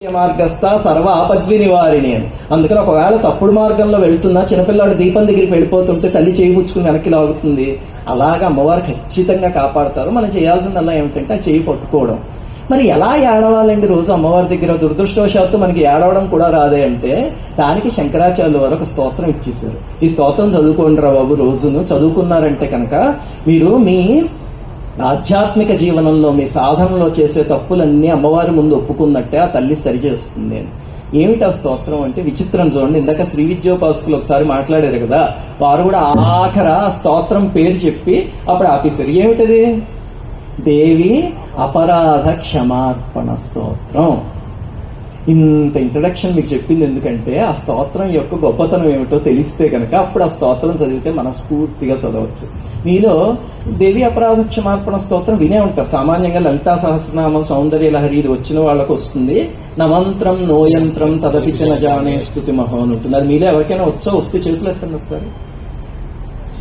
మార్గస్థ సర్వ ఆపద్వి నివారిణి అని. అందుకని ఒకవేళ తప్పుడు మార్గంలో వెళ్తున్నా చిన్నపిల్లాడు దీపం దగ్గరికి వెళ్ళిపోతుంటే తల్లి చేయిపుచ్చుకుని వెనక్కి లాగుతుంది. అలాగా అమ్మవారు ఖచ్చితంగా కాపాడుతారు. మనం చేయాల్సిందల్లా ఏమిటంటే ఆ చేయి పట్టుకోవడం. మరి ఎలా ఏడవాలండి రోజు అమ్మవారి దగ్గర? దురదృష్టవశాత్తు మనకి ఏడవడం కూడా రాదే అంటే దానికి శంకరాచార్యుల వారు ఒక స్తోత్రం ఇచ్చేసారు. ఈ స్తోత్రం చదువుకోండి రా బాబు. రోజును చదువుకున్నారంటే కనుక మీరు మీ ఆధ్యాత్మిక జీవనంలో మీ సాధనలో చేసే తప్పులన్నీ అమ్మవారి ముందు ఒప్పుకున్నట్టే ఆ తల్లి సరిచేస్తుంది అని. ఏమిటి ఆ స్తోత్రం అంటే విచిత్రం చూడండి. ఇందాక శ్రీ విద్యోపాసకులు ఒకసారి మాట్లాడారు కదా, వారు కూడా ఆఖర ఆ స్తోత్రం పేరు చెప్పి అప్పుడు ఆపేశారు. ఏమిటది? దేవి అపరాధ క్షమార్పణ స్తోత్రం. ఇంత ఇంట్రడక్షన్ మీకు చెప్పింది ఎందుకంటే ఆ స్తోత్రం యొక్క గొప్పతనం ఏమిటో తెలిస్తే కనుక అప్పుడు ఆ స్తోత్రం చదివితే మనస్ఫూర్తిగా చదవచ్చు. మీలో దేవి అపరాధ క్షమార్పణ స్తోత్రం వినే ఉంటారు. సామాన్యంగా లలితా సహస్రనామం సౌందర్య లహరి ఇది వచ్చిన వాళ్ళకు వస్తుంది. నమంత్రం నోయంత్రం తదపిచన జానే స్తుతి మహో అని ఉంటుంది. అది మీలో ఎవరికైనా వస్తే చేతులు ఎత్తండి ఒకసారి.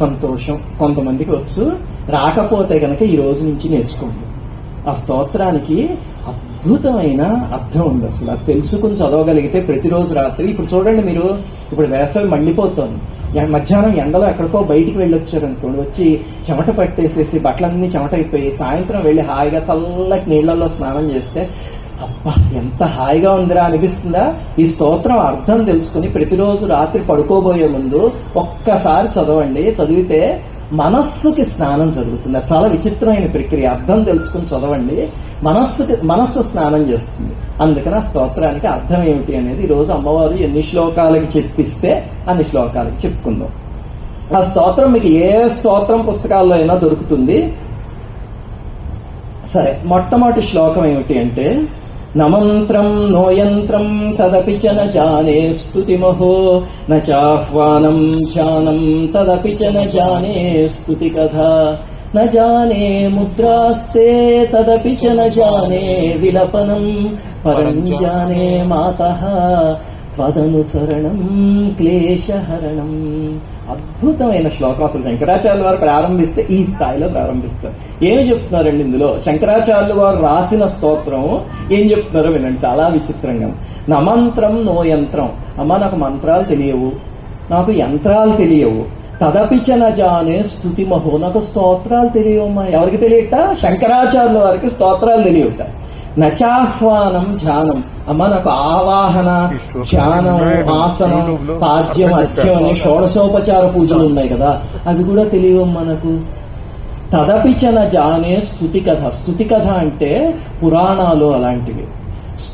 సంతోషం. కొంతమందికి వచ్చు. రాకపోతే కనుక ఈ రోజు నుంచి నేర్చుకోండి. ఆ స్తోత్రానికి అద్భుతమైన అర్థం ఉంది. అసలు అది తెలుసుకుని చదవగలిగితే ప్రతిరోజు రాత్రి, ఇప్పుడు చూడండి మీరు, ఇప్పుడు వేసవి మండిపోతుంది, మధ్యాహ్నం ఎండలో ఎక్కడికో బయటికి వెళ్ళొచ్చారనుకోండి, వచ్చి చెమట పట్టేసేసి బట్టలన్నీ చెమట అయిపోయి సాయంత్రం వెళ్ళి హాయిగా చల్లటి నీళ్లలో స్నానం చేస్తే అబ్బా ఎంత హాయిగా ఉందిరా అనిపిస్తుందా? ఈ స్తోత్రం అర్థం తెలుసుకుని ప్రతిరోజు రాత్రి పడుకోబోయే ముందు ఒక్కసారి చదవండి. చదివితే మనస్సుకి స్నానం జరుగుతుంది. అది చాలా విచిత్రమైన ప్రక్రియ. అర్థం తెలుసుకుని చదవండి, మనస్సు స్నానం చేస్తుంది. అందుకని ఆ స్తోత్రానికి అర్థం ఏమిటి అనేది ఈరోజు అమ్మవారు ఎన్ని శ్లోకాలకి చెప్పిస్తే అన్ని శ్లోకాలకి చెప్పుకుందాం. ఆ స్తోత్రం మీకు ఏ స్తోత్రం పుస్తకాల్లో అయినా దొరుకుతుంది. సరే, మొట్టమొదటి శ్లోకం ఏమిటి అంటే నమంత్రం నోయంత్రం తదపి చ న జానే స్తుతిమహో న చాహ్వానం ధ్యానం తదపి చ న జానే స్తుతి కథా న జానే ముద్రాస్తే తదపి చ న జానే విలపనం పరం జానే మాతః త్వదనుసరణం క్లేశహరణం. అద్భుతమైన శ్లోకం. అసలు శంకరాచార్యుల వారు ప్రారంభిస్తే ఈ స్థాయిలో ప్రారంభిస్తారు. ఏమి చెప్తున్నారండి ఇందులో? శంకరాచార్యుల వారు రాసిన స్తోత్రం ఏం చెప్తున్నారో వినండి. చాలా విచిత్రంగా. నమంత్రం నో యంత్రం. అమ్మ నాకు మంత్రాలు తెలియవు, నాకు యంత్రాలు తెలియవు. తదపిచ న జానే స్తుతి మహో. నాకు స్తోత్రాలు తెలియవమ్మా. ఎవరికి తెలియట? శంకరాచార్యుల వారికి స్తోత్రాలు తెలియట. నచాహ్వానం ధ్యానం. అమ్మ నాకు ఆవాహన, ధ్యానం, ఆసనం, పాద్యం, అర్ఘ్యం అనే షోడశోపచార పూజలు ఉన్నాయి కదా, అవి కూడా తెలియవమ్మా నాకు. తదపిచన జానే స్తుతి కథ. స్తుతి కథ అంటే పురాణాలు అలాంటివి.